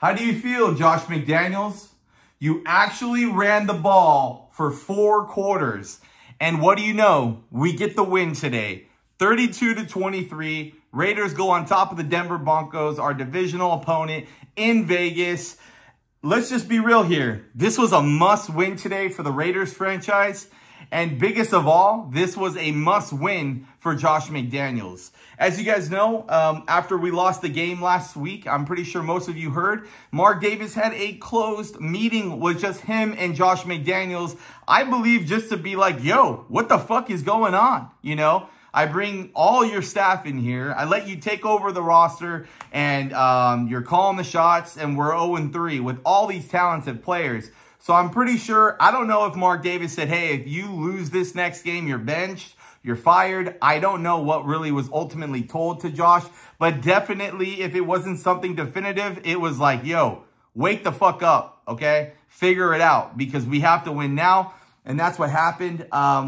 How do you feel, Josh McDaniels? You actually ran the ball for 4 quarters. And what do you know? We get the win today. 32-23. Raiders go on top of the Denver Broncos, our divisional opponent in Vegas. Let's just be real here. This was a must-win today for the Raiders franchise. And biggest of all, this was a must-win for Josh McDaniels. As you guys know, after we lost the game last week, I'm pretty sure most of you heard, Mark Davis had a closed meeting with just him and Josh McDaniels. I believe just to be like, yo, what the fuck is going on? You know, I bring all your staff in here. I let you take over the roster, and you're calling the shots, and we're 0-3 with all these talented players. So I'm pretty sure, I don't know if Mark Davis said, hey, if you lose this next game, you're benched, you're fired. I don't know what really was ultimately told to Josh, but definitely if it wasn't something definitive, it was like, yo, wake the fuck up, okay? Figure it out, because we have to win now, and that's what happened.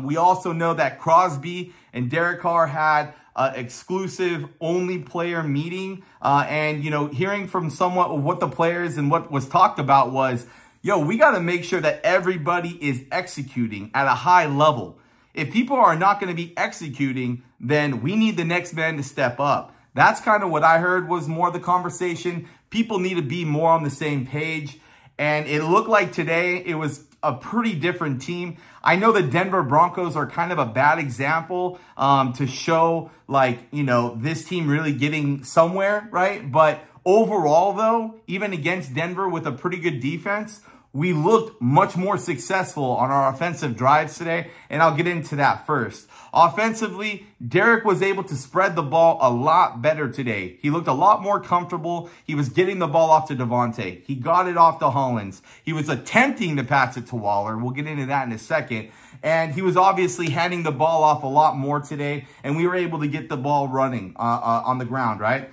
We also know that Crosby and Derek Carr had exclusive only player meeting, and, you know, hearing from somewhat of what the players and what was talked about was, yo, we got to make sure that everybody is executing at a high level. If people are not going to be executing, then we need the next man to step up. That's kind of what I heard was more the conversation. People need to be more on the same page. And it looked like today it was a pretty different team. I know the Denver Broncos are kind of a bad example to show, like, you know, this team really getting somewhere, right? But overall, though, even against Denver with a pretty good defense, we looked much more successful on our offensive drives today, and I'll get into that first. Offensively, Derek was able to spread the ball a lot better today. He looked a lot more comfortable. He was getting the ball off to Devontae. He got it off to Hollins. He was attempting to pass it to Waller. We'll get into that in a second. And he was obviously handing the ball off a lot more today, and we were able to get the ball running on the ground, right?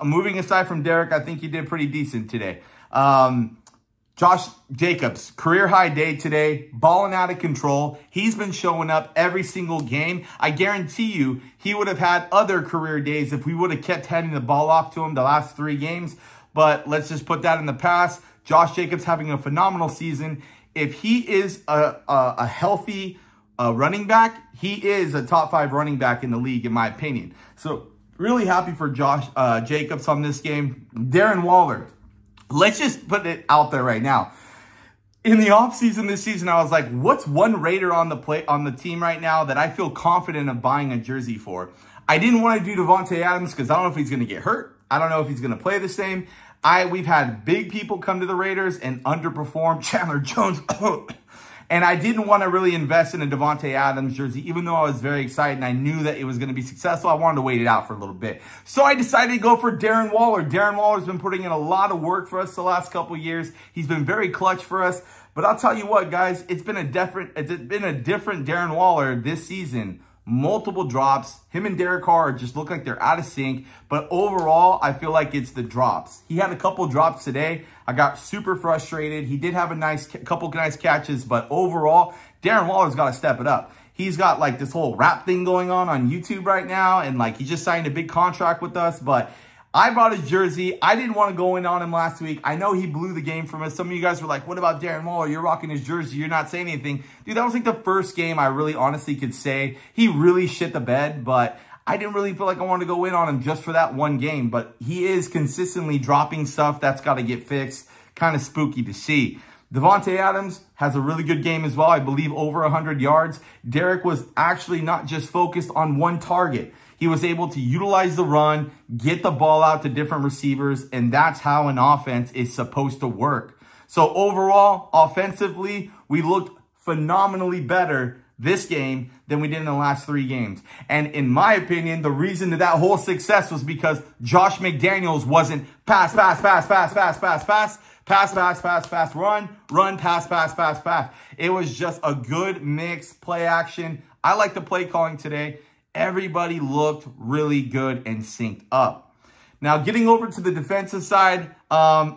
Moving aside from Derek, I think he did pretty decent today. Josh Jacobs, career high day today, balling out of control. He's been showing up every single game. I guarantee you he would have had other career days if we would have kept handing the ball off to him the last 3 games. But let's just put that in the past. Josh Jacobs having a phenomenal season. If he is a healthy running back, he is a top 5 running back in the league, in my opinion. So really happy for Josh Jacobs on this game. Darren Waller. Let's just put it out there right now. In the offseason this season, I was like, what's one Raider on the team right now that I feel confident of buying a jersey for? I didn't want to do Davante Adams because I don't know if he's going to get hurt. I don't know if he's going to play the same. We've had big people come to the Raiders and underperform. Chandler Jones. And I didn't want to really invest in a Davante Adams jersey, even though I was very excited and I knew that it was going to be successful. I wanted to wait it out for a little bit. So I decided to go for Darren Waller. Darren Waller's been putting in a lot of work for us the last couple of years. He's been very clutch for us. But I'll tell you what, guys, it's been a different Darren Waller this season. Multiple drops. Him and Derek Carr just look like they're out of sync. But overall, I feel like it's the drops. He had a couple drops today. I got super frustrated. He did have a couple nice catches. But overall, Darren Waller's got to step it up. He's got like this whole rap thing going on YouTube right now. And like he just signed a big contract with us. But I bought his jersey. I didn't want to go in on him last week. I know he blew the game from us. Some of you guys were like, what about Darren Waller? You're rocking his jersey. You're not saying anything. Dude, that was like the first game I really honestly could say he really shit the bed, but I didn't really feel like I wanted to go in on him just for that one game. But he is consistently dropping stuff. That's got to get fixed. Kind of spooky to see. Davante Adams has a really good game as well. I believe over 100 yards. Derek was actually not just focused on one target. He was able to utilize the run, get the ball out to different receivers, and that's how an offense is supposed to work. So overall, offensively, we looked phenomenally better this game than we did in the last 3 games. And in my opinion, the reason that whole success was because Josh McDaniels wasn't pass, run, pass. It was just a good mix, play action. I like the play calling today. Everybody looked really good and synced up. Now, getting over to the defensive side,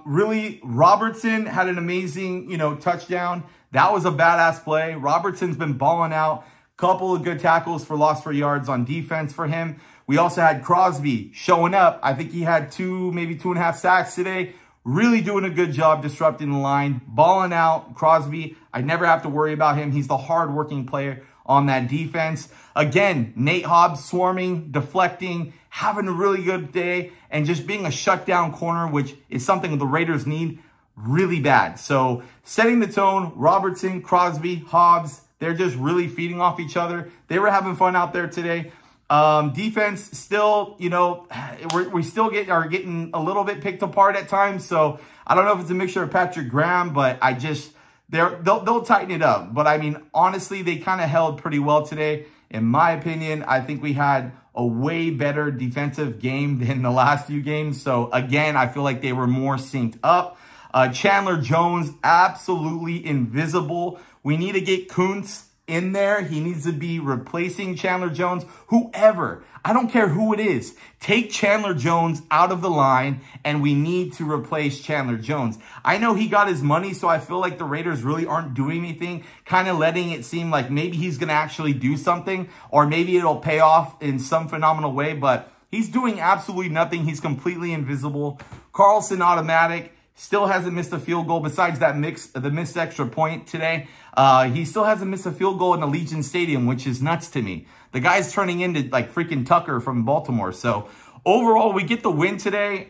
really, Robertson had an amazing, touchdown. That was a badass play. Robertson's been balling out. Couple of good tackles for loss for yards on defense for him. We also had Crosby showing up. I think he had 2, maybe 2.5 sacks today. really doing a good job disrupting the line, balling out. Crosby, I never have to worry about him. He's the hardworking player on that defense. Again, Nate Hobbs swarming, deflecting, having a really good day, and just being a shutdown corner, which is something the Raiders need really bad. So setting the tone, Robertson, Crosby, Hobbs, they're just really feeding off each other. They were having fun out there today. Defense still, you know, we still are getting a little bit picked apart at times. So I don't know if it's a mixture of Patrick Graham, but they'll tighten it up. But I mean, honestly, they kind of held pretty well today. In my opinion, I think we had a way better defensive game than the last few games. So again, I feel like they were more synced up. Chandler Jones, absolutely invisible. We need to get Kuntz in there. He needs to be replacing Chandler Jones. Whoever, I don't care who it is, take Chandler Jones out of the line, and we need to replace Chandler Jones. I know he got his money, so I feel like the Raiders really aren't doing anything, kind of letting it seem like maybe he's going to actually do something, or maybe it'll pay off in some phenomenal way, but he's doing absolutely nothing. He's completely invisible. Carlson, automatic. Still hasn't missed a field goal besides the missed extra point today. He still hasn't missed a field goal in Allegiant Stadium, which is nuts to me. The guy's turning into like freaking Tucker from Baltimore. So overall, we get the win today.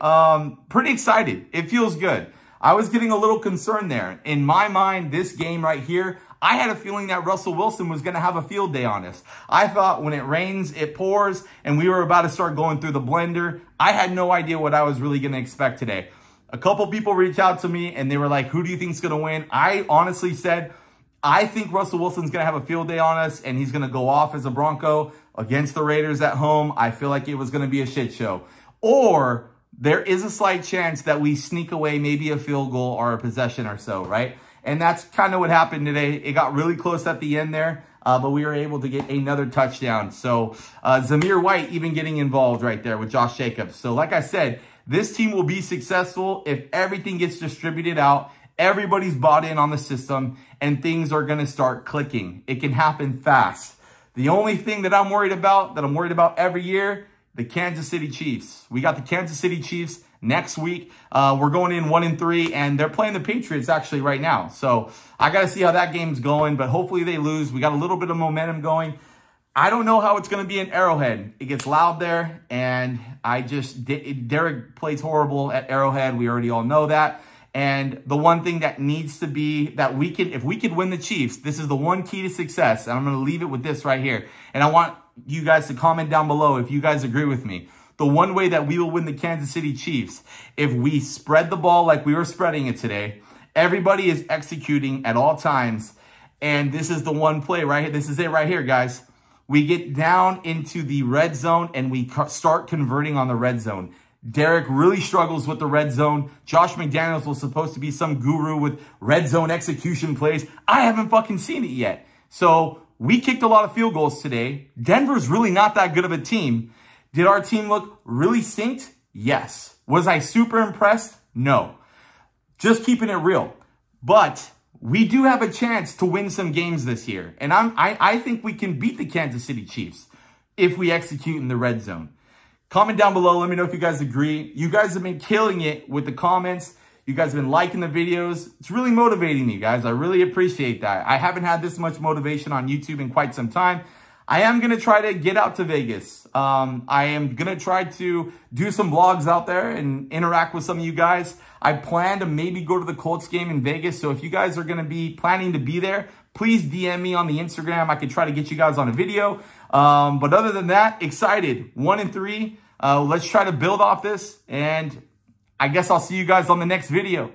Pretty excited. It feels good. I was getting a little concerned there. In my mind, this game right here, I had a feeling that Russell Wilson was going to have a field day on us. I thought when it rains, it pours, and we were about to start going through the blender. I had no idea what I was really going to expect today. A couple people reached out to me and they were like, who do you think is going to win? I honestly said, I think Russell Wilson's going to have a field day on us and he's going to go off as a Bronco against the Raiders at home. I feel like it was going to be a shit show. Or there is a slight chance that we sneak away maybe a field goal or a possession or so, right? And that's kind of what happened today. It got really close at the end there, but we were able to get another touchdown. So Zamir White even getting involved right there with Josh Jacobs. So like I said, this team will be successful if everything gets distributed out, everybody's bought in on the system, and things are going to start clicking. It can happen fast. The only thing that I'm worried about every year, the Kansas City Chiefs. We got the Kansas City Chiefs next week. We're going in 1-3, and they're playing the Patriots actually right now. So I got to see how that game's going, but hopefully they lose. We got a little bit of momentum going. I don't know how it's going to be in Arrowhead. It gets loud there, and Derek plays horrible at Arrowhead. We already all know that. And the one thing that needs to be that if we could win the Chiefs, this is the one key to success. And I'm going to leave it with this right here. And I want you guys to comment down below if you guys agree with me. The one way that we will win the Kansas City Chiefs, if we spread the ball like we were spreading it today, everybody is executing at all times. And this is the one play right here. This is it right here, guys. We get down into the red zone and we start converting on the red zone. Derek really struggles with the red zone. Josh McDaniels was supposed to be some guru with red zone execution plays. I haven't fucking seen it yet. So we kicked a lot of field goals today. Denver's really not that good of a team. Did our team look really synced? Yes. Was I super impressed? No. Just keeping it real. But we do have a chance to win some games this year. And I think we can beat the Kansas City Chiefs if we execute in the red zone. Comment down below. Let me know if you guys agree. You guys have been killing it with the comments. You guys have been liking the videos. It's really motivating me, guys. I really appreciate that. I haven't had this much motivation on YouTube in quite some time. I am going to try to get out to Vegas. I am going to try to do some vlogs out there and interact with some of you guys. I plan to maybe go to the Colts game in Vegas. So if you guys are going to be planning to be there, please DM me on the Instagram. I could try to get you guys on a video. But other than that, excited. 1-3. Let's try to build off this. And I guess I'll see you guys on the next video.